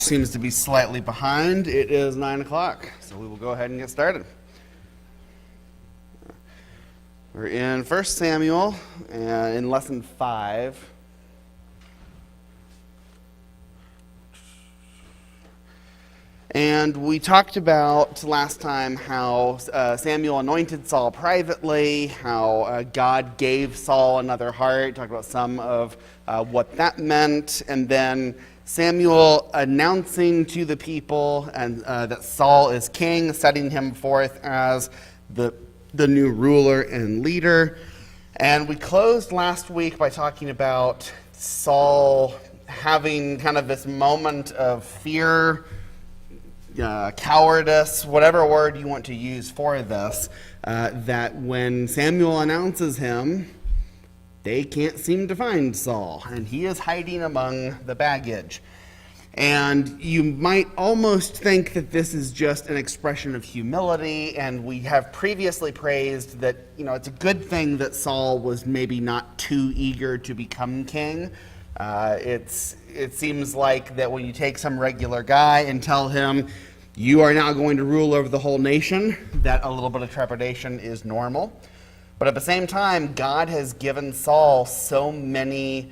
Seems to be slightly behind. It is 9 o'clock, so we will go ahead and get started. We're in 1 Samuel, and in lesson 5. And we talked about last time how Samuel anointed Saul privately, how God gave Saul another heart, talked about some of what that meant, and then Samuel announcing to the people and that Saul is king, setting him forth as the new ruler and leader. And we closed last week by talking about Saul having kind of this moment of fear, cowardice, whatever word you want to use for this, that when Samuel announces him, they can't seem to find Saul, and he is hiding among the baggage. And you might almost think that this is just an expression of humility, and we have previously praised that, it's a good thing that Saul was maybe not too eager to become king. It seems like that when you take some regular guy and tell him, you are now going to rule over the whole nation, that a little bit of trepidation is normal. But at the same time, God has given Saul so many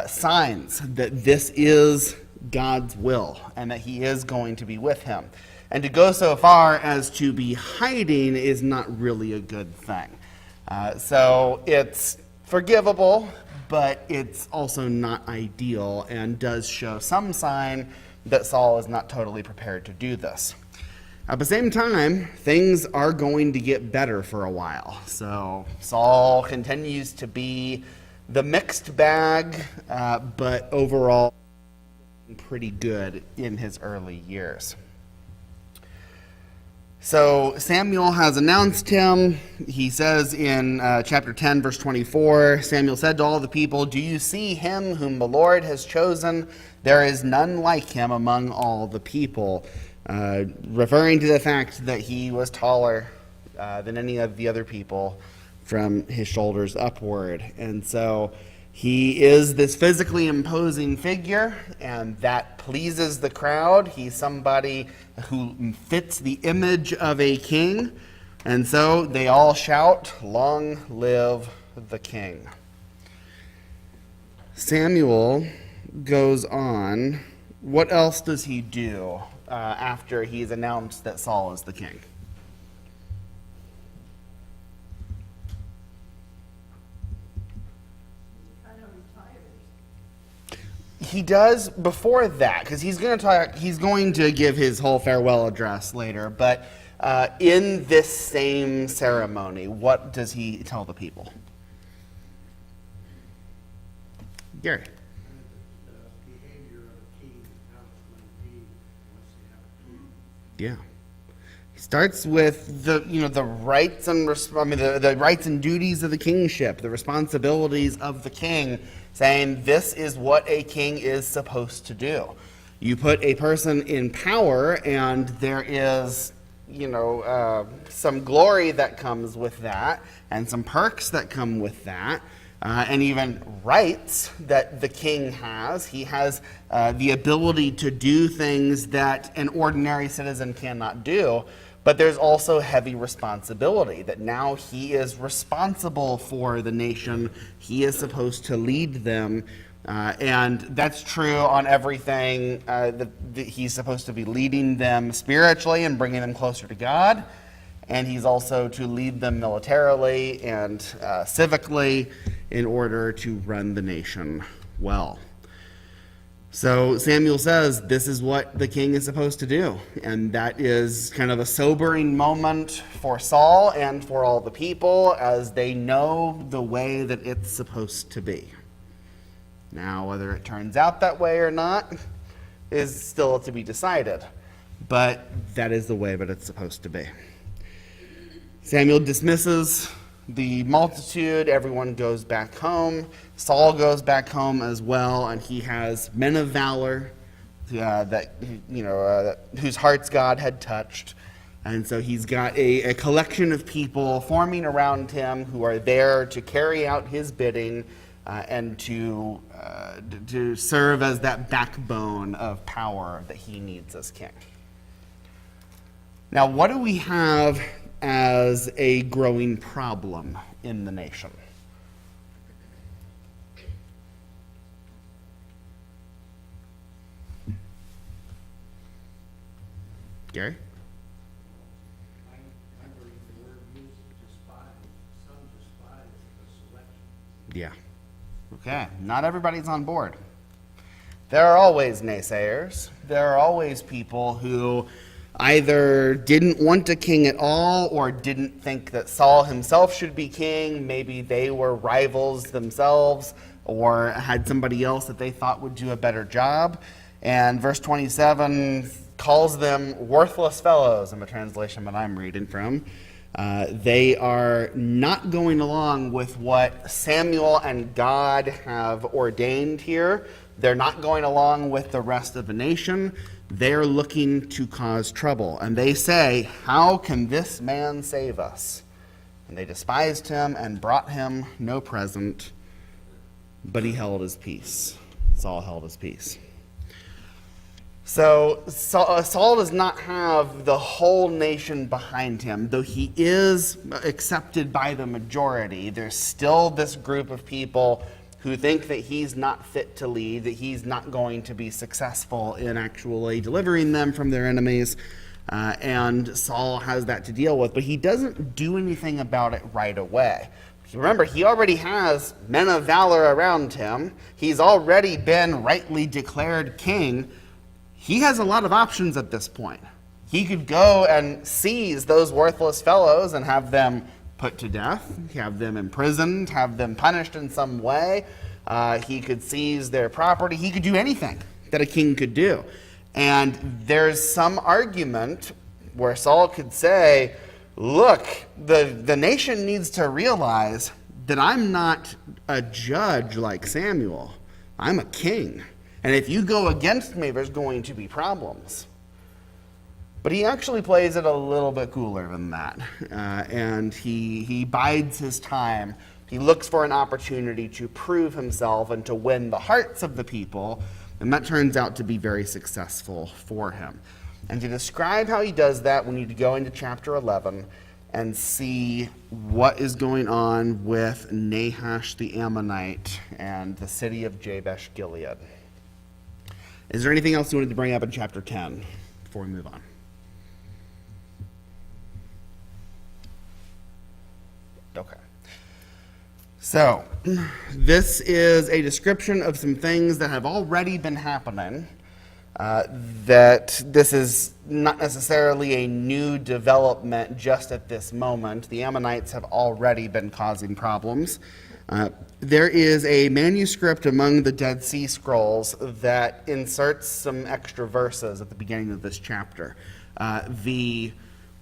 signs that this is God's will and that he is going to be with him. And to go so far as to be hiding is not really a good thing. So it's forgivable, but it's also not ideal and does show some sign that Saul is not totally prepared to do this. At the same time, things are going to get better for a while. So Saul continues to be the mixed bag, but overall pretty good in his early years. So Samuel has announced him. He says in chapter 10, verse 24, Samuel said to all the people, "Do you see him whom the Lord has chosen? There is none like him among all the people." Referring to the fact that he was taller than any of the other people from his shoulders upward. And so he is this physically imposing figure, and that pleases the crowd. He's somebody who fits the image of a king. And so they all shout, "Long live the king." Samuel goes on. What else does he do after he's announced that Saul is the king? He does before that, because he's going to give his whole farewell address later, but in this same ceremony, what does he tell the people? Gary. Yeah. He starts with the rights and the rights and duties of the kingship, the responsibilities of the king, saying this is what a king is supposed to do. You put a person in power, and there is some glory that comes with that, and some perks that come with that. And even rights that the king has. He has the ability to do things that an ordinary citizen cannot do, but there's also heavy responsibility that now he is responsible for the nation. He is supposed to lead them, and that's true on everything. That he's supposed to be leading them spiritually and bringing them closer to God, and he's also to lead them militarily and civically in order to run the nation well. So Samuel says this is what the king is supposed to do, and that is kind of a sobering moment for Saul and for all the people as they know the way that it's supposed to be. Now, whether it turns out that way or not is still to be decided, but that is the way that it's supposed to be. Samuel dismisses the multitude. Everyone goes back home. Saul goes back home as well, and he has men of valor whose hearts God had touched. And so he's got a collection of people forming around him who are there to carry out his bidding and to serve as that backbone of power that he needs as king. Now, what do we have as a growing problem in the nation? Gary? I believe the word used, despise. Some despise the selection. Yeah. Okay, not everybody's on board. There are always naysayers. There are always people who either didn't want a king at all or didn't think that Saul himself should be king. Maybe they were rivals themselves or had somebody else that they thought would do a better job. And verse 27 calls them worthless fellows in the translation that I'm reading from. They are not going along with what Samuel and God have ordained here. They're not going along with the rest of the nation. They're looking to cause trouble. And they say, "How can this man save us?" And they despised him and brought him no present, but he held his peace. Saul held his peace. So Saul does not have the whole nation behind him, though he is accepted by the majority. There's still this group of people who think that he's not fit to lead, that he's not going to be successful in actually delivering them from their enemies. And Saul has that to deal with, but he doesn't do anything about it right away. Remember, he already has men of valor around him. He's already been rightly declared king. He has a lot of options at this point. He could go and seize those worthless fellows and have them put to death, have them imprisoned, have them punished in some way. He could seize their property. He could do anything that a king could do. And there's some argument where Saul could say, look, the nation needs to realize that I'm not a judge like Samuel. I'm a king. And if you go against me, there's going to be problems. But he actually plays it a little bit cooler than that. And he bides his time. He looks for an opportunity to prove himself and to win the hearts of the people. And that turns out to be very successful for him. And to describe how he does that, we need to go into chapter 11 and see what is going on with Nahash the Ammonite and the city of Jabesh Gilead. Is there anything else you wanted to bring up in chapter 10 before we move on? Okay. So, this is a description of some things that have already been happening. That this is not necessarily a new development just at this moment. The Ammonites have already been causing problems. There is a manuscript among the Dead Sea Scrolls that inserts some extra verses at the beginning of this chapter. The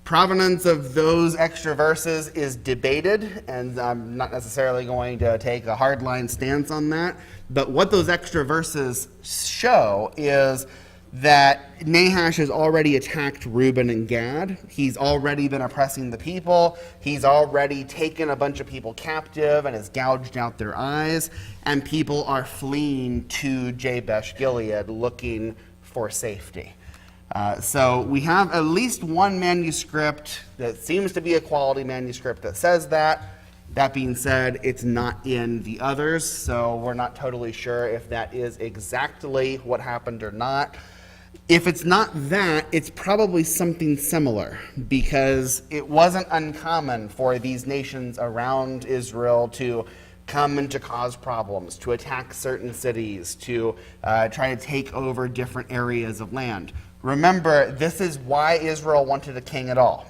provenance of those extra verses is debated, and I'm not necessarily going to take a hardline stance on that, but what those extra verses show is that Nahash has already attacked Reuben and Gad. He's already been oppressing the people. He's already taken a bunch of people captive and has gouged out their eyes, and people are fleeing to Jabesh Gilead looking for safety. So we have at least one manuscript that seems to be a quality manuscript that says that. That being said, it's not in the others, so we're not totally sure if that is exactly what happened or not. If it's not that, it's probably something similar, because it wasn't uncommon for these nations around Israel to come and to cause problems, to attack certain cities, to try to take over different areas of land. Remember, this is why Israel wanted a king at all.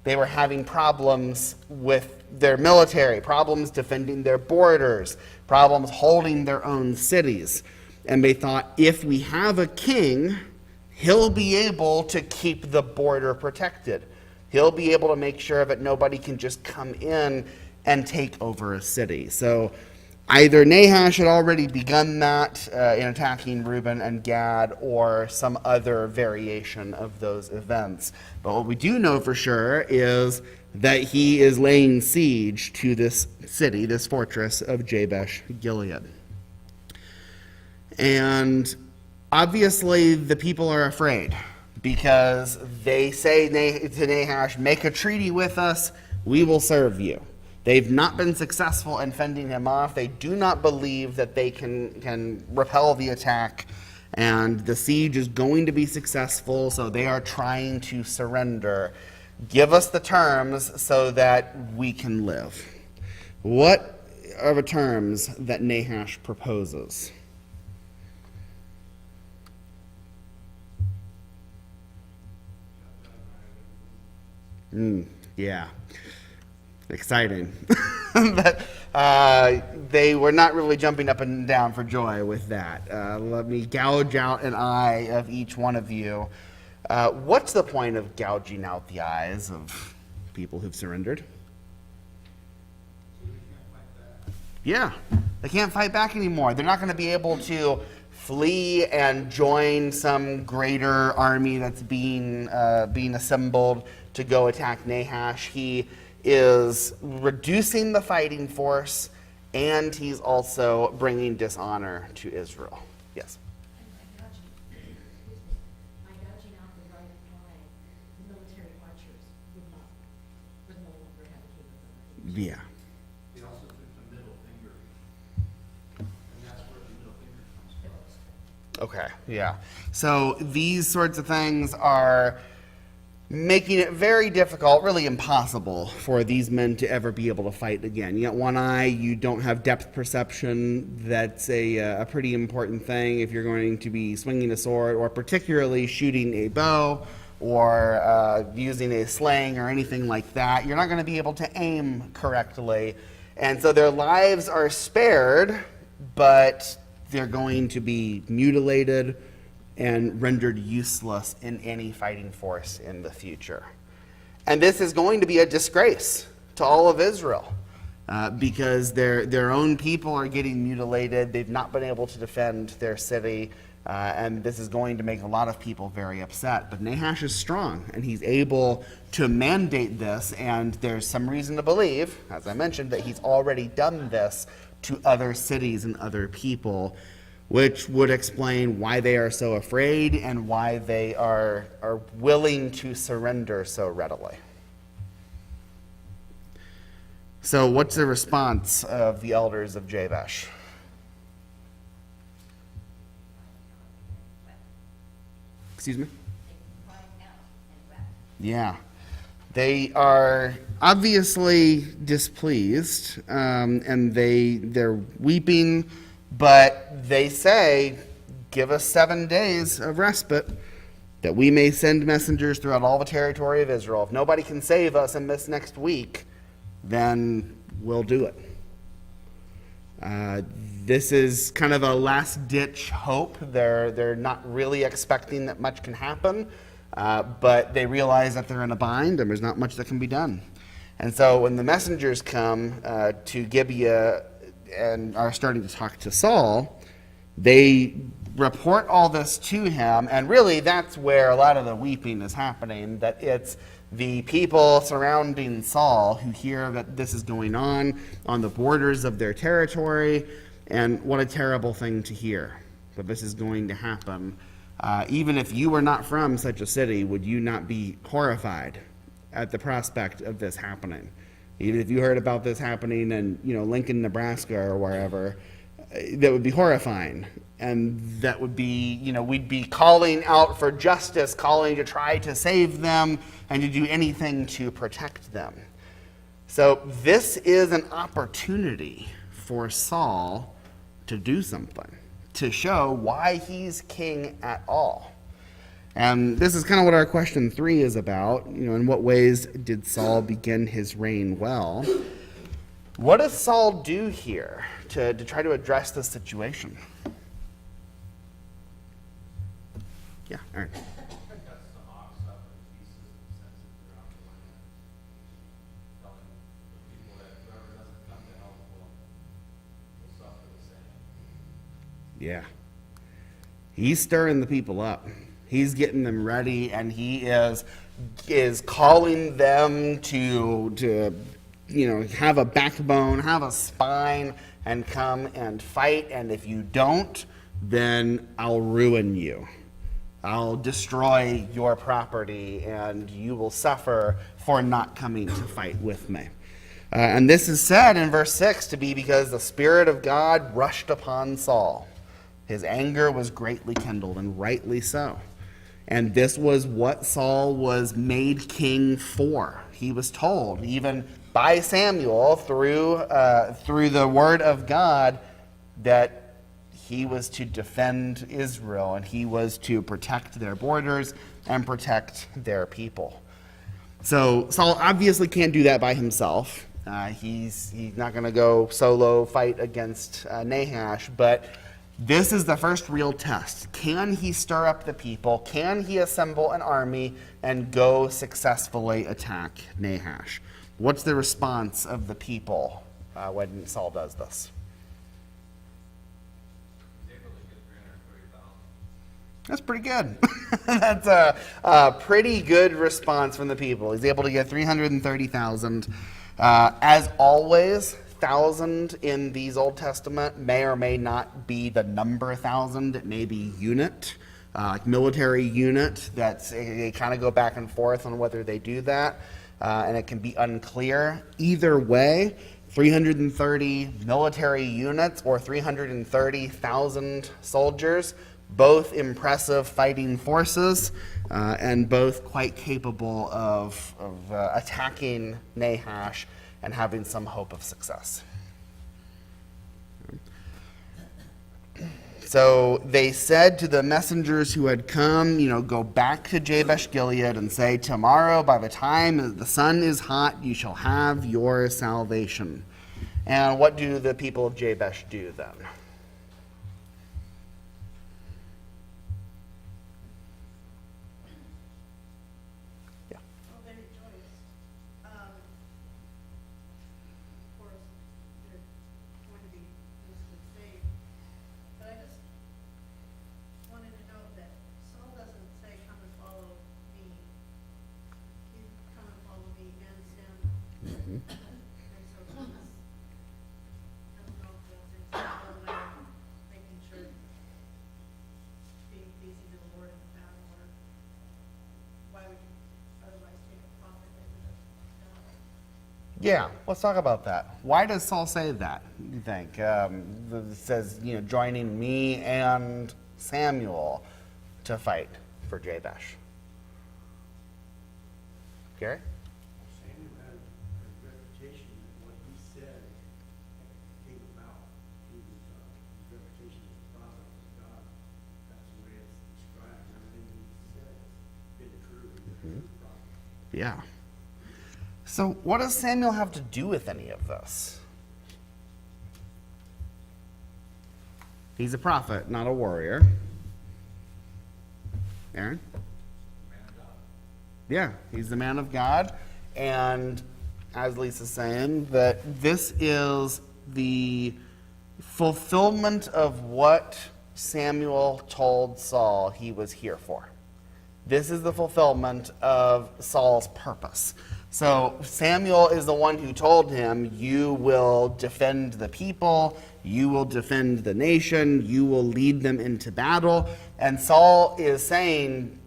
They were having problems with their military, problems defending their borders, problems holding their own cities. And they thought, if we have a king, he'll be able to keep the border protected. He'll be able to make sure that nobody can just come in and take over a city. So Either Nahash had already begun that in attacking Reuben and Gad, or some other variation of those events. But what we do know for sure is that he is laying siege to this city, this fortress of Jabesh Gilead. And obviously the people are afraid, because they say to Nahash, make a treaty with us, we will serve you. They've not been successful in fending him off. They do not believe that they can repel the attack, and the siege is going to be successful, so they are trying to surrender. Give us the terms so that we can live. What are the terms that Nahash proposes? Yeah. Exciting. But they were not really jumping up and down for joy with that. Let me gouge out an eye of each one of you. What's the point of gouging out the eyes of people who've surrendered? Yeah, they can't fight back anymore. They're not going to be able to flee and join some greater army that's being assembled to go attack Nahash. He is reducing the fighting force, and he's also bringing dishonor to Israel. Yes? By gouging out the right eye, the military archers would no longer have a capability. Yeah. He also took the middle finger, and that's where the middle finger comes from. Okay, yeah. So these sorts of things are making it very difficult, really impossible, for these men to ever be able to fight again. You got one eye, you don't have depth perception. That's a pretty important thing if you're going to be swinging a sword, or particularly shooting a bow, or using a sling or anything like that. You're not going to be able to aim correctly. And so their lives are spared, but they're going to be mutilated and rendered useless in any fighting force in the future. And this is going to be a disgrace to all of Israel, because their own people are getting mutilated. They've not been able to defend their city, and this is going to make a lot of people very upset. But Nahash is strong, and he's able to mandate this, and there's some reason to believe, as I mentioned, that he's already done this to other cities and other people, which would explain why they are so afraid and why they are willing to surrender so readily. So what's the response of the elders of Jabesh? Excuse me? Yeah. They are obviously displeased, and they're weeping. But they say, give us 7 days of respite, that we may send messengers throughout all the territory of Israel. If nobody can save us in this next week, then we'll do it. This is kind of a last-ditch hope. They're not really expecting that much can happen, but they realize that they're in a bind and there's not much that can be done. And so when the messengers come to Gibeah and are starting to talk to Saul, they report all this to him, and really that's where a lot of the weeping is happening, that it's the people surrounding Saul who hear that this is going on the borders of their territory, and what a terrible thing to hear, that this is going to happen. Even if you were not from such a city, would you not be horrified at the prospect of this happening? Even if you heard about this happening in, Lincoln, Nebraska or wherever, that would be horrifying. And that would be, we'd be calling out for justice, calling to try to save them and to do anything to protect them. So this is an opportunity for Saul to do something, to show why he's king at all. And this is kind of what our question 3 is about. In what ways did Saul begin his reign well? What does Saul do here to try to address this situation? Yeah, all right. Cuts the ox up in pieces and sends it around the land, telling the people that whoever doesn't come to help will Yeah. He's stirring the people up. He's getting them ready, and he is calling them to have a backbone, have a spine, and come and fight. And if you don't, then I'll ruin you. I'll destroy your property, and you will suffer for not coming to fight with me. And this is said in verse 6 to be because the Spirit of God rushed upon Saul. His anger was greatly kindled, and rightly so. And this was what Saul was made king for. He was told, even by Samuel, through the word of God, that he was to defend Israel, and he was to protect their borders and protect their people. So Saul obviously can't do that by himself. He's not going to go solo fight against Nahash, but this is the first real test. Can he stir up the people? Can he assemble an army and go successfully attack Nahash? What's the response of the people when Saul does this? That's pretty good. That's a pretty good response from the people. He's able to get 330,000. As always, 1,000 in these Old Testament may or may not be the number 1,000. It may be unit, like military unit. They kind of go back and forth on whether they do that, and it can be unclear. Either way, 330 military units or 330,000 soldiers, both impressive fighting forces, and both quite capable of attacking Nahash and having some hope of success. So they said to the messengers who had come, go back to Jabesh Gilead and say, tomorrow by the time the sun is hot, you shall have your salvation. And what do the people of Jabesh do then? Well, they rejoiced. Of course, they're going to be mostly saved. But I just wanted to note that Saul doesn't say, come and follow me. He's come and follow me and Samuel. And so he's, I don't know if that's in some way making sure being pleasing to the Lord in the battle, or why would you otherwise take a prophet that would have died? Yeah, let's talk about that. Why does Saul say that, you think? It says, joining me and Samuel to fight for Jabesh. Gary? Samuel had a reputation that what he said came about. His reputation as a prophet of God. That's the way it's described. Everything he said has been true. He's a true prophet. Yeah. So what does Samuel have to do with any of this? He's a prophet, not a warrior. Aaron? Man of God. Yeah, he's the man of God. And as Lisa's saying, that this is the fulfillment of what Samuel told Saul he was here for. This is the fulfillment of Saul's purpose. So Samuel is the one who told him, you will defend the people, you will defend the nation, you will lead them into battle. And Saul is saying,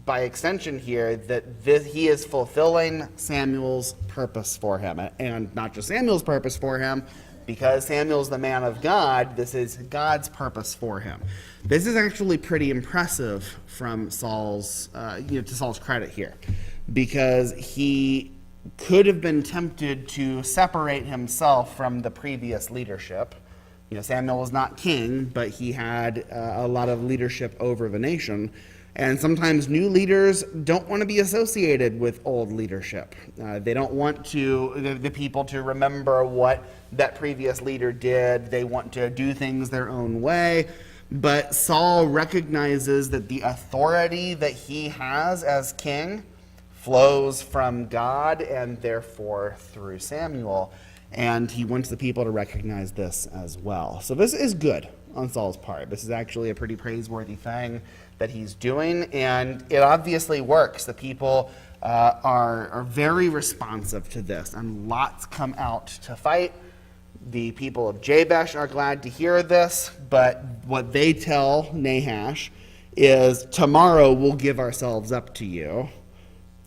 by extension here, that he is fulfilling Samuel's purpose for him. And not just Samuel's purpose for him, because Samuel's the man of God, this is God's purpose for him. This is actually pretty impressive from Saul's, to Saul's credit here, because he could have been tempted to separate himself from the previous leadership. Samuel was not king, but he had a lot of leadership over the nation. And sometimes new leaders don't want to be associated with old leadership. They don't want the people to remember what that previous leader did. They want to do things their own way. But Saul recognizes that the authority that he has as king flows from God and therefore through Samuel. And he wants the people to recognize this as well. So this is good. on Saul's part. This is actually a pretty praiseworthy thing that he's doing, and it obviously works. The people are very responsive to this, and lots come out to fight. The people of Jabesh are glad to hear this, but what they tell Nahash is, tomorrow we'll give ourselves up to you,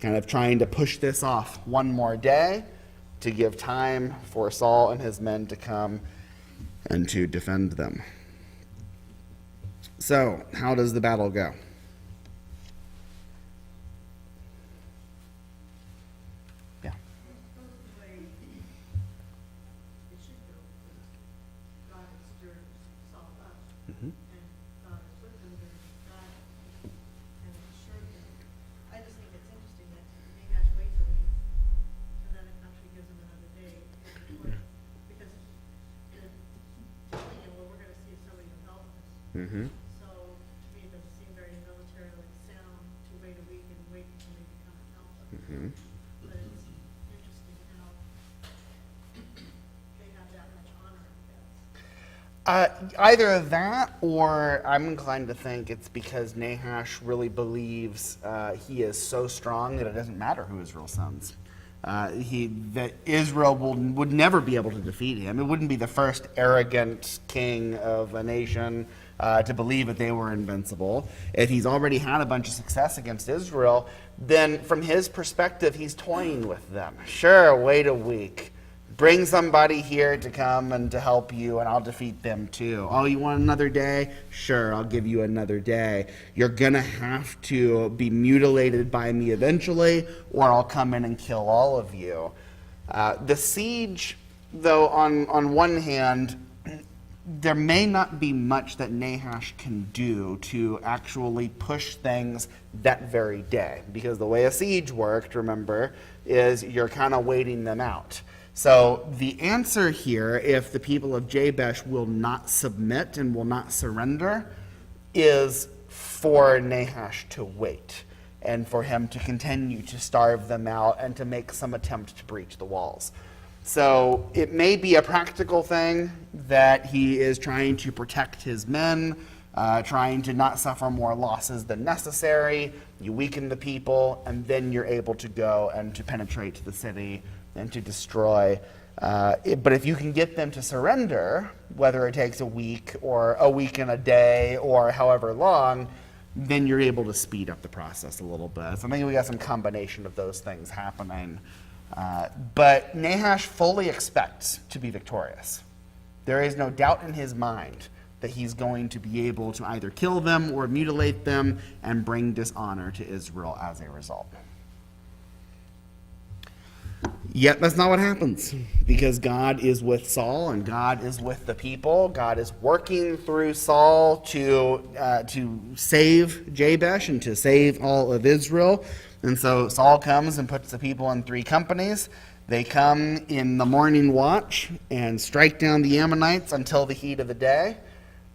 kind of trying to push this off one more day to give time for Saul and his men to come and to defend them. So, how does the battle go? Yeah. Goes the way it should go, because God has stirred Saul up, and God is with him during this battle, and assured him. I just think it's interesting that Nahash waits a week, and then it actually gives him another day, because they're telling him, well, we're gonna see if somebody will help us. Mm-hmm. So to me, it doesn't seem very military-like sound to wait a week and wait until maybe come and help us. Mm-hmm. But it's interesting how they have that much honor, I guess. Either that, or I'm inclined to think it's because Nahash really believes he is so strong that it doesn't matter who Israel sends. That Israel would never be able to defeat him. It wouldn't be the first arrogant king of a nation to believe that they were invincible. If he's already had a bunch of success against Israel, then from his perspective, he's toying with them. Sure, wait a week. Bring somebody here to come and to help you, and I'll defeat them too. Oh, you want another day? Sure, I'll give you another day. You're going to have to be mutilated by me eventually, or I'll come in and kill all of you. The siege, though, on one hand, there may not be much that Nahash can do to actually push things that very day, because the way a siege worked, remember, is you're kind of waiting them out. So the answer here, if the people of Jabesh will not submit and will not surrender, is for Nahash to wait and for him to continue to starve them out and to make some attempt to breach the walls. So it may be a practical thing that he is trying to protect his men, trying to not suffer more losses than necessary. You weaken the people, and then you're able to go and to penetrate the city and to destroy. But if you can get them to surrender, whether it takes a week or a week and a day or however long, then you're able to speed up the process a little bit. So I think we got some combination of those things happening. But Nahash fully expects to be victorious. There is no doubt in his mind that he's going to be able to either kill them or mutilate them and bring dishonor to Israel as a result. Yet that's not what happens, because God is with Saul and God is with the people. God is working through Saul to save Jabesh and to save all of Israel. And so Saul comes and puts the people in 3 companies. They come in the morning watch and strike down the Ammonites until the heat of the day.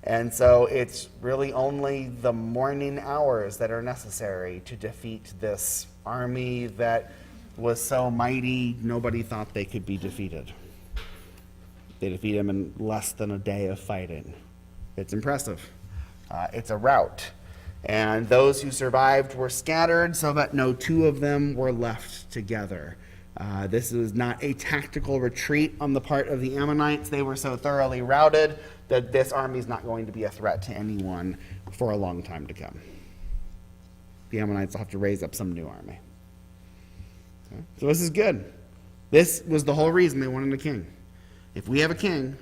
And so it's really only the morning hours that are necessary to defeat this army that was so mighty, nobody thought they could be defeated. They defeat him in less than a day of fighting. It's impressive. It's a rout. And those who survived were scattered so that no 2 of them were left together. This was not a tactical retreat on the part of the Ammonites. They were so thoroughly routed that this army is not going to be a threat to anyone for a long time to come. The Ammonites will have to raise up some new army. Okay? So this is good. This was the whole reason they wanted a king. If we have a king,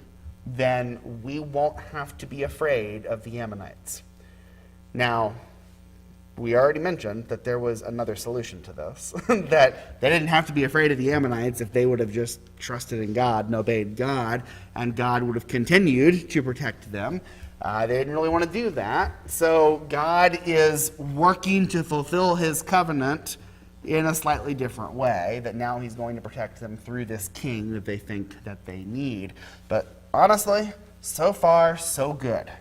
then we won't have to be afraid of the Ammonites. Now, we already mentioned that there was another solution to this, that they didn't have to be afraid of the Ammonites if they would have just trusted in God and obeyed God, and God would have continued to protect them. They didn't really want to do that, so God is working to fulfill his covenant in a slightly different way, that now he's going to protect them through this king that they think that they need. But honestly, so far, so good.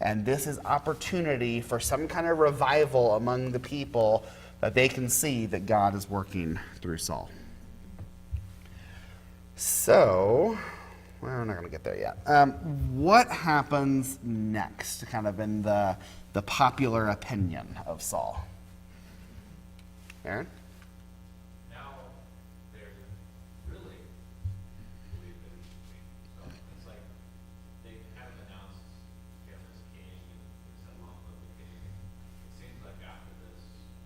And this is opportunity for some kind of revival among the people, that they can see that God is working through Saul. So, Well, we're not going to get there yet. What happens next, kind of in the popular opinion of Saul? Aaron? Now they're really believe that he's king. So it's like they haven't announced him as king and said long live the king. It seems like after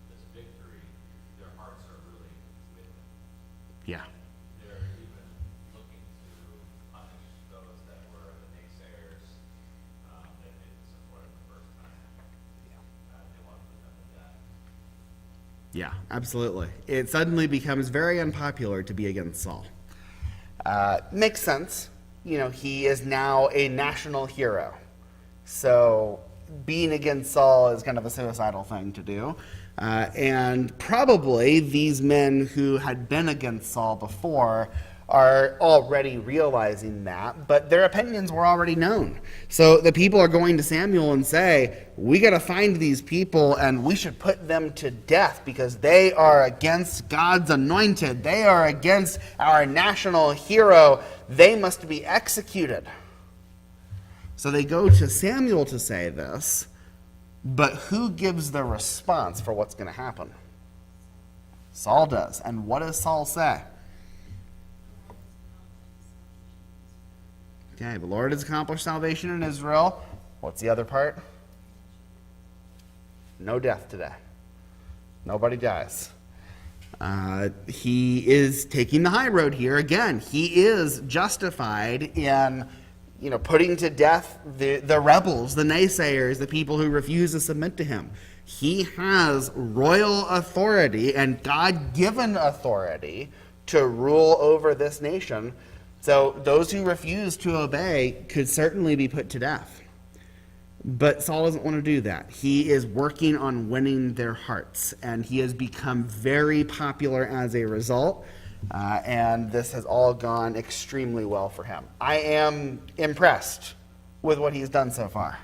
this victory, their hearts are really with him. Yeah. They're even looking to punish those that were the naysayers that didn't support him the first time. They want to put them to death. Yeah, absolutely. It suddenly becomes very unpopular to be against Saul. Makes sense. You know, he is now a national hero. So being against Saul is kind of a suicidal thing to do. And probably these men who had been against Saul before are already realizing that, but their opinions were already known. So the people are going to Samuel and say, we got to find these people and we should put them to death because they are against God's anointed. They are against our national hero. They must be executed. So they go to Samuel to say this, but who gives the response for what's going to happen? Saul does. And what does Saul say? Okay, the Lord has accomplished salvation in Israel. What's the other part? No death today. Nobody dies. He is taking the high road here. Again, he is justified in, putting to death the rebels, the naysayers, the people who refuse to submit to him. He has royal authority and God-given authority to rule over this nation. So those who refuse to obey could certainly be put to death. But Saul doesn't want to do that. He is working on winning their hearts, and he has become very popular as a result, and this has all gone extremely well for him. I am impressed with what he's done so far,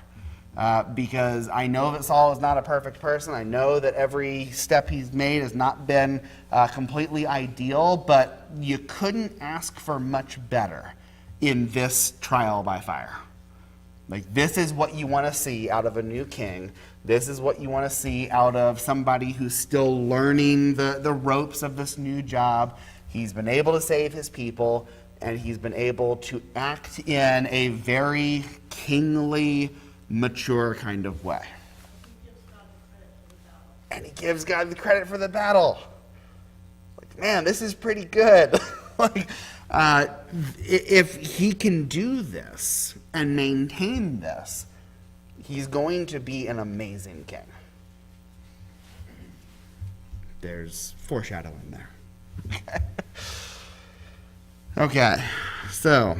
because I know that Saul is not a perfect person. I know that every step he's made has not been completely ideal, but you couldn't ask for much better in this trial by fire. Like, this is what you want to see out of a new king. This is what you want to see out of somebody who's still learning the ropes of this new job. He's been able to save his people, and he's been able to act in a very kingly, mature kind of way. And he gives God the credit for the battle. Like, man, this is pretty good. If he can do this and maintain this, he's going to be an amazing king. There's foreshadowing there. Okay, so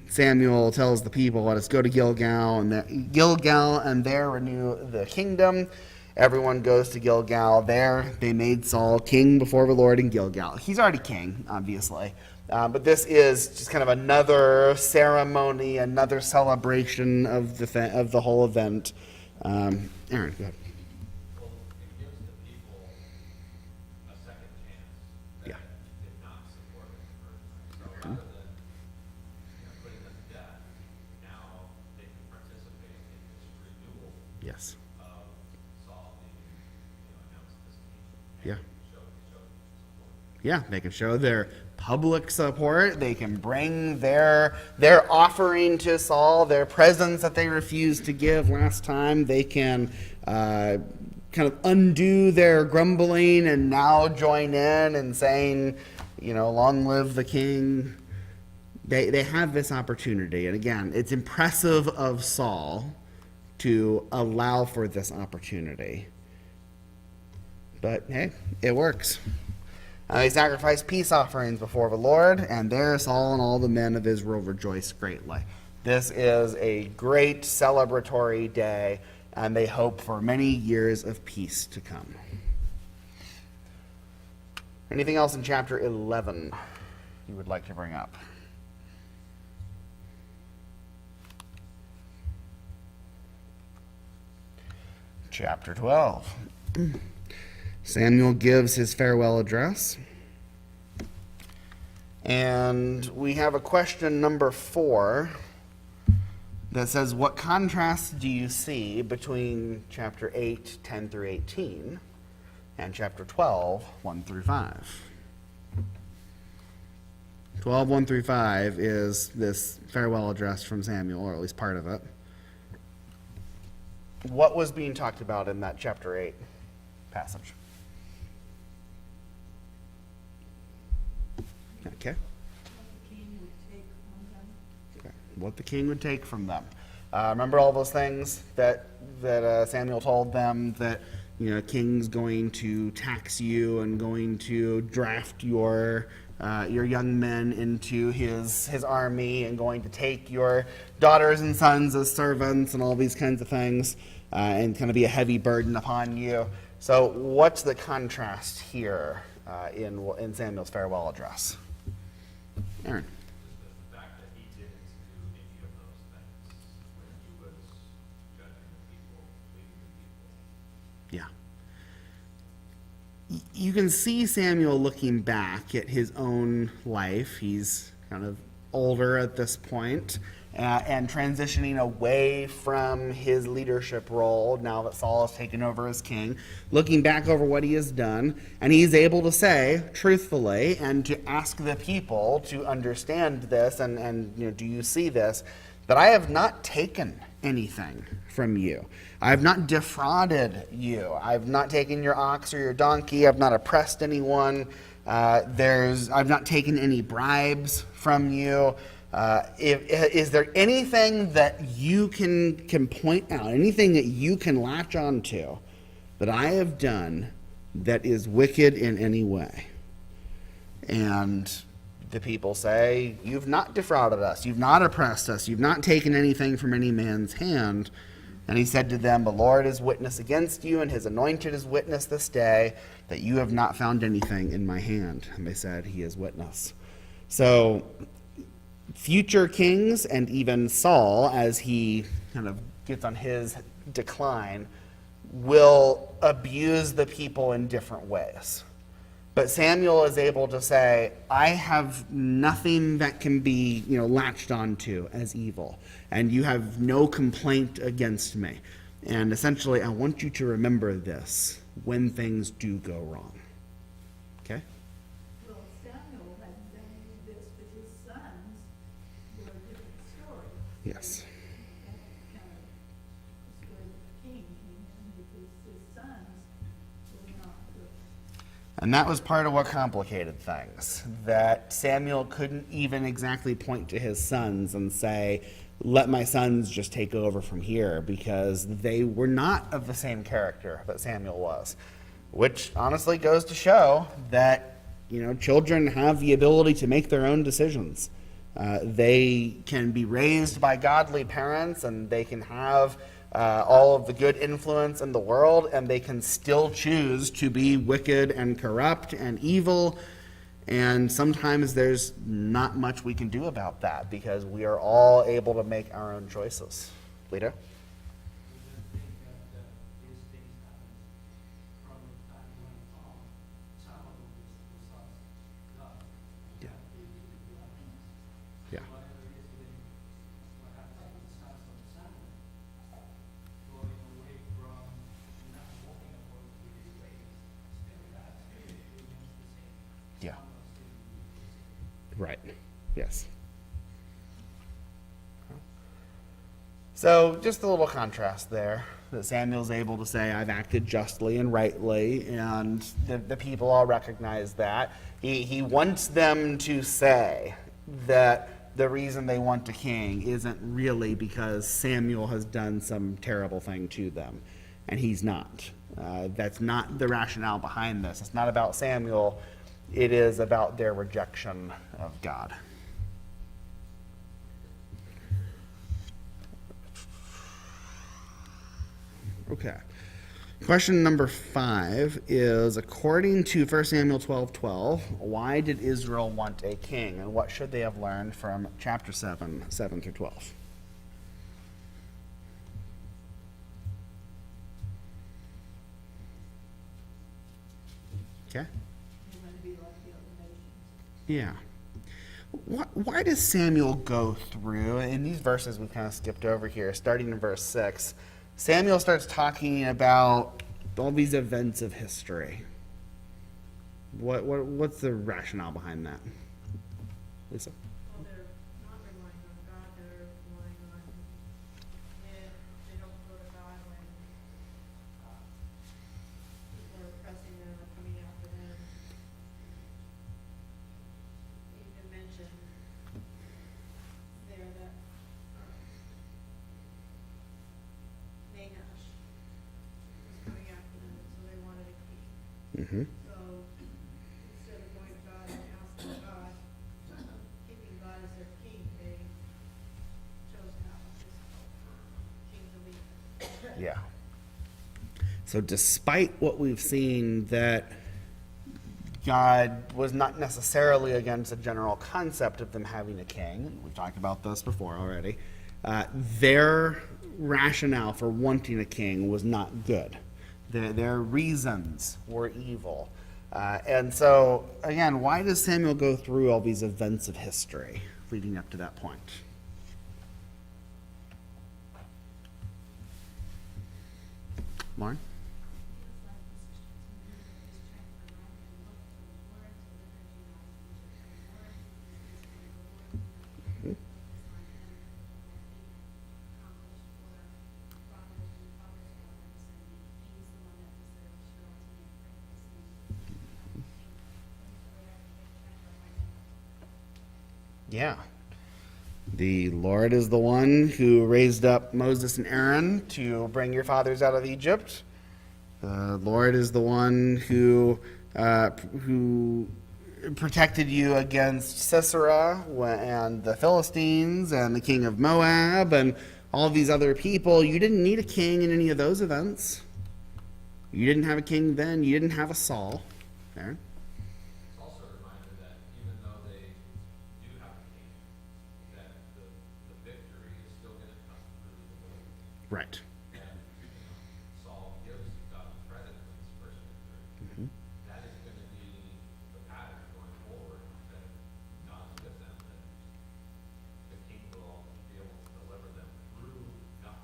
Samuel tells the people, let us go to Gilgal and there renew the kingdom. Everyone goes to Gilgal. There they made Saul king before the Lord in Gilgal. He's already king, obviously. But this is just kind of another ceremony, another celebration of the whole event. Aaron, go ahead. Well, it gives the people a second chance that did not support him the first time. So rather than putting them to death, now they can participate in this renewal Yes. of Saul being announced as king. Yeah. Show support. Yeah, they can show their public support. They can bring their offering to Saul, their presents that they refused to give last time. They can kind of undo their grumbling and now join in and saying, long live the king. They have this opportunity. And again, it's impressive of Saul to allow for this opportunity. But hey, it works. He sacrificed peace offerings before the Lord, and there Saul and all the men of Israel rejoiced greatly. This is a great celebratory day, and they hope for many years of peace to come. Anything else in chapter 11 you would like to bring up? Chapter 12. Samuel gives his farewell address. And we have a question number 4 that says, what contrasts do you see between chapter 8, 10 through 18, and chapter 12, 1 through 5? 12, 1 through 5 is this farewell address from Samuel, or at least part of it. What was being talked about in that chapter 8 passage? Okay. What the king would take from them. Remember all those things that Samuel told them, that king's going to tax you and going to draft your young men into his army and going to take your daughters and sons as servants and all these kinds of things, and kind of be a heavy burden upon you. So what's the contrast here in Samuel's farewell address? Aaron. Just the fact that he didn't do any of those things when he was judging the people, leading the people. Yeah. You can see Samuel looking back at his own life. He's kind of older at this point, and transitioning away from his leadership role now that Saul has taken over as king, looking back over what he has done, and he's able to say truthfully and to ask the people to understand this and do you see this, that I have not taken anything from you. I have not defrauded you. I've not taken your ox or your donkey. I've not oppressed anyone. I've not taken any bribes from you. Is there anything that you can point out, anything that you can latch on to that I have done that is wicked in any way? And the people say, you've not defrauded us, you've not oppressed us, you've not taken anything from any man's hand. And he said to them, the Lord is witness against you, and his anointed is witness this day, that you have not found anything in my hand. And they said, he is witness. So future kings, and even Saul, as he kind of gets on his decline, will abuse the people in different ways. But Samuel is able to say, I have nothing that can be latched onto as evil, and you have no complaint against me. And essentially, I want you to remember this when things do go wrong. Okay? Well, Samuel had done this with his sons were a different story. Yes. That kind of is where the king came in, because his sons were not good. And that was part of what complicated things, that Samuel couldn't even exactly point to his sons and say, let my sons just take over from here, because they were not of the same character that Samuel was, which honestly goes to show that children have the ability to make their own decisions. They can be raised by godly parents, and they can have all of the good influence in the world, and they can still choose to be wicked and corrupt and evil. And sometimes there's not much we can do about that, because we are all able to make our own choices. Lita? Yeah. Yeah. Yeah. Right. Yes. So just a little contrast there, that Samuel's able to say, I've acted justly and rightly, and the people all recognize that. He wants them to say that the reason they want a king isn't really because Samuel has done some terrible thing to them, and he's not. That's not the rationale behind this. It's not about Samuel. It is about their rejection of God. Okay. Question number 5 is, according to 1 Samuel 12:12, why did Israel want a king, and what should they have learned from chapter 7, 7 through 12? Okay. You're going to be like the other nations. Yeah. Why does Samuel go through, in these verses we kind of skipped over here, starting in verse 6, Samuel starts talking about all these events of history. What's the rationale behind that? Lisa? Well, they're not relying on God, they're relying on men. They don't go to God when people are oppressing them or coming after them. You even mentioned there that Nahash was coming after them, so they wanted a king. Mm-hmm. So instead of going to God and asking God, keeping God as their king, they chose to have this king to lead. Yeah. So despite what we've seen that God was not necessarily against the general concept of them having a king, we've talked about this before already, their rationale for wanting a king was not good. Their reasons were evil. And so, again, why does Samuel go through all these events of history leading up to that point? Lauren? Yeah. The Lord is the one who raised up Moses and Aaron to bring your fathers out of Egypt. The Lord is the one who protected you against Sisera and the Philistines and the king of Moab and all these other people. You didn't need a king in any of those events. You didn't have a king then. You didn't have a Saul. Aaron? It's also a reminder that even though they do have a king, that the victory is still going to come through the Lord. Right. And Saul gives God credit for his first victory. That is going to be the pattern going forward, that God's with them, that the king will be able to deliver them through God.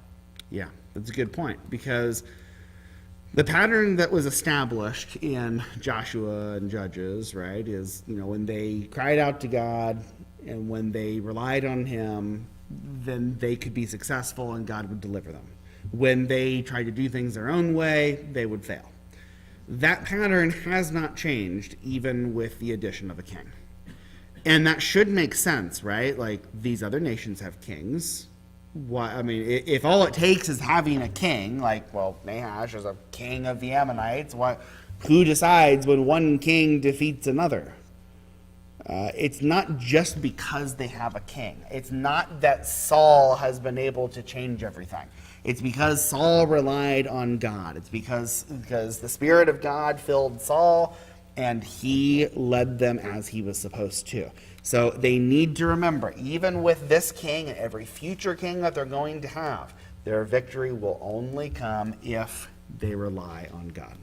Yeah, that's a good point, because the pattern that was established in Joshua and Judges, right, is, when they cried out to God and when they relied on him, then they could be successful and God would deliver them. When they tried to do things their own way, they would fail. That pattern has not changed, even with the addition of a king. And that should make sense, right? Like, these other nations have kings. If all it takes is having a king, Nahash is a king of the Ammonites, who decides when one king defeats another? It's not just because they have a king. It's not that Saul has been able to change everything. It's because Saul relied on God. It's because the Spirit of God filled Saul, and he led them as he was supposed to. So they need to remember, even with this king and every future king that they're going to have, their victory will only come if they rely on God.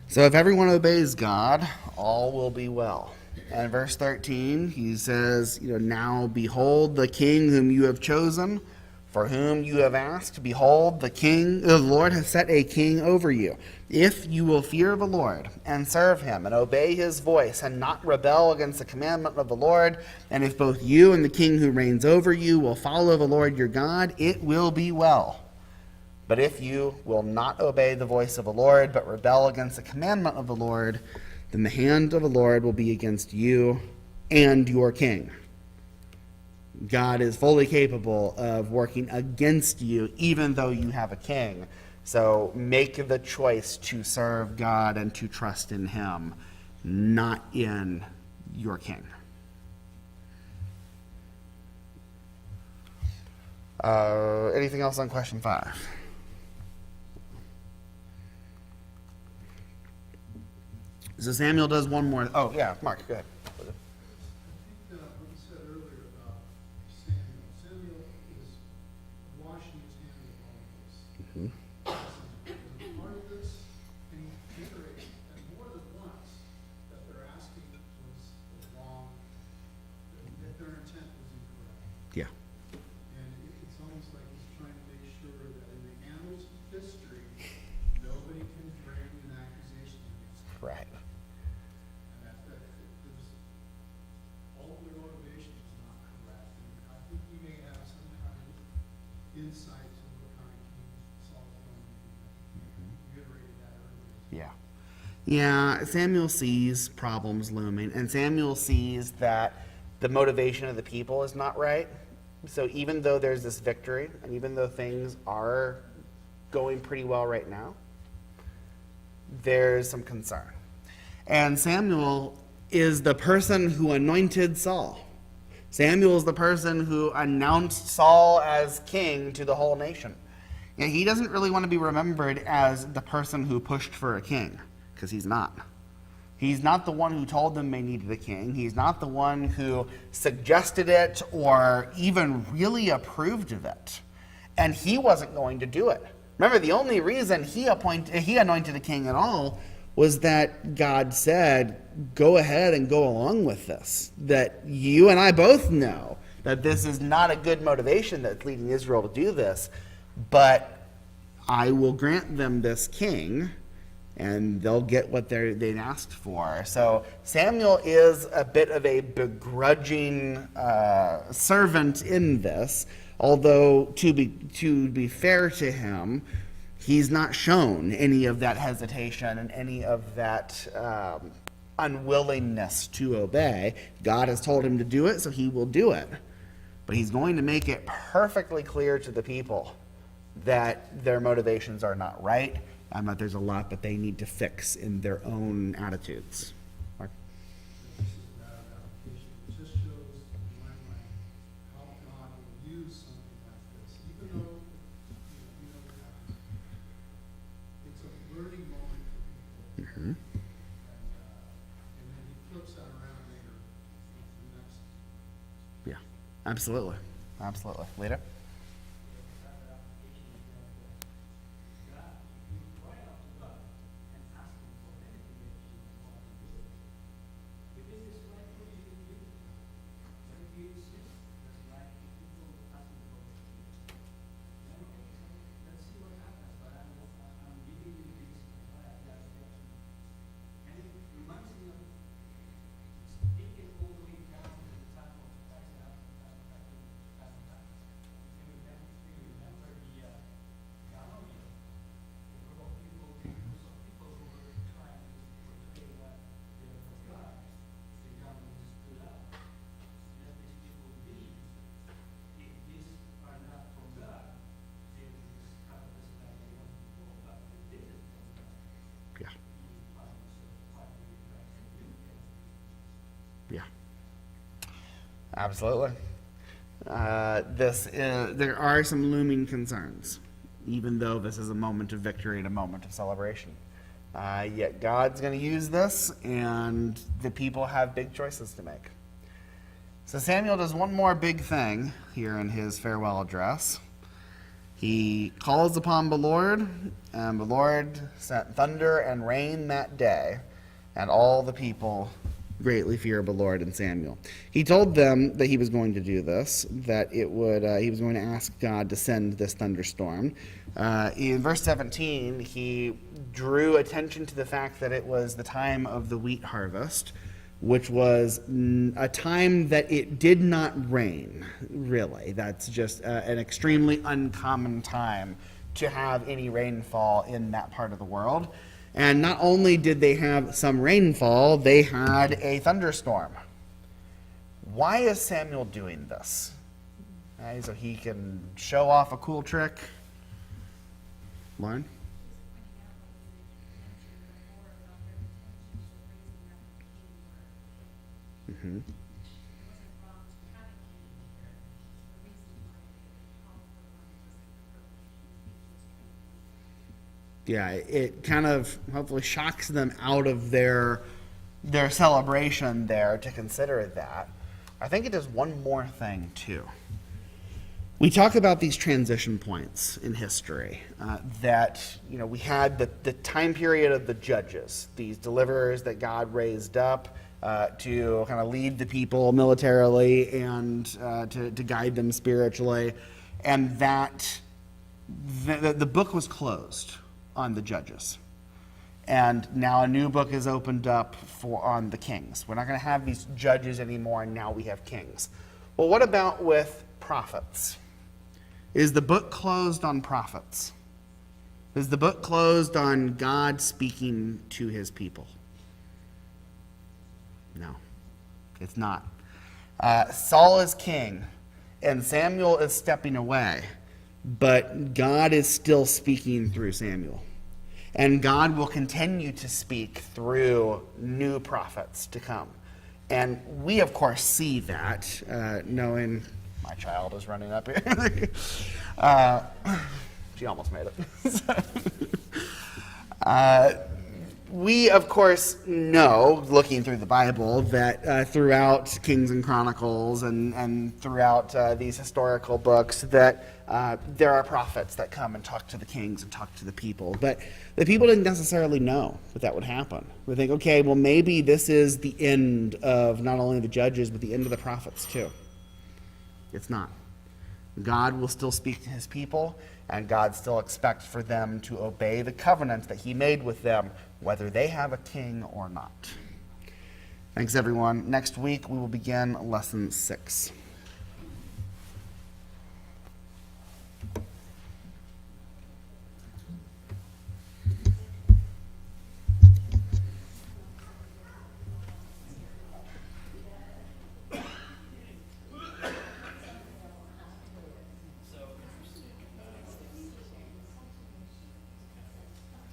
So if everyone obeys God, all will be well. And verse 13, he says, now behold the king whom you have chosen, for whom you have asked. Behold, the Lord has set a king over you. If you will fear the Lord and serve him and obey his voice and not rebel against the commandment of the Lord, and if both you and the king who reigns over you will follow the Lord your God, it will be well. But if you will not obey the voice of the Lord, but rebel against the commandment of the Lord, then the hand of the Lord will be against you and your king. God is fully capable of working against you, even though you have a king. So make the choice to serve God and to trust in him, not in your king. Anything else on question 5? So Samuel does one more. Oh, yeah, Mark, go ahead. I think what you said earlier about Yeah. And it's almost like he's trying to make sure that in the annals of history, nobody can bring an accusation against him. Right. And that there's, all of their motivation is not correct. And I think he may have some kind of insight to what kind of king Saul's going to be. I think you reiterated that earlier. Yeah. Yeah, Samuel sees problems looming, and Samuel sees that the motivation of the people is not right. So even though there's this victory, and even though things are going pretty well right now, there's some concern. And Samuel is the person who anointed Saul. Samuel is the person who announced Saul as king to the whole nation. And he doesn't really want to be remembered as the person who pushed for a king, because he's not. He's not the one who told them they needed a king. He's not the one who suggested it or even really approved of it. And he wasn't going to do it. Remember, the only reason he anointed a king at all was that God said, go ahead and go along with this. That you and I both know that this is not a good motivation that's leading Israel to do this, but I will grant them this king, and they'll get what they'd asked for. So Samuel is a bit of a begrudging servant in this, although to be fair to him, he's not shown any of that hesitation and any of that unwillingness to obey. God has told him to do it, so he will do it. But he's going to make it perfectly clear to the people that their motivations are not right, and that there's a lot that they need to fix in their own attitudes. Mark? This is a bad application. It just shows, in my mind, how God will use something like this, even though, you know, it's a learning moment for people. Mm-hmm. And then he flips that around later with the next. Yeah, absolutely. Absolutely. Later? Yeah. Yeah. Absolutely. There are some looming concerns, even though this is a moment of victory and a moment of celebration. Yet God's going to use this, and the people have big choices to make. So Samuel does one more big thing here in his farewell address. He calls upon the Lord, and the Lord sent thunder and rain that day, and all the people greatly feared the Lord and Samuel. He told them that he was going to do this, that he was going to ask God to send this thunderstorm. In verse 17, he drew attention to the fact that it was the time of the wheat harvest, which was a time that it did not rain, really. That's just an extremely uncommon time to have any rainfall in that part of the world. And not only did they have some rainfall, they had a thunderstorm. Why is Samuel doing this? So he can show off a cool trick? Lauren? Mm-hmm. Yeah, it kind of hopefully shocks them out of their celebration there to consider that. I think it does one more thing too. We talk about these transition points in history, that we had the time period of the judges, these deliverers that God raised up, to kind of lead the people militarily and to guide them spiritually, and that the book was closed on the judges. And now a new book is opened up on the kings. We're not going to have these judges anymore, and now we have kings. Well, what about with prophets? Is the book closed on prophets? Is the book closed on God speaking to his people? No, it's not. Saul is king, and Samuel is stepping away, but God is still speaking through Samuel. And God will continue to speak through new prophets to come. And we, of course, see that, knowing my child is running up here. She almost made it. We, of course, know, looking through the Bible, that throughout Kings and Chronicles and throughout these historical books, that there are prophets that come and talk to the kings and talk to the people. But the people didn't necessarily know that would happen. We think, okay, well, maybe this is the end of not only the judges, but the end of the prophets, too. It's not. God will still speak to his people, and God still expects for them to obey the covenant that he made with them, whether they have a king or not. Thanks, everyone. Next week, we will begin Lesson 6.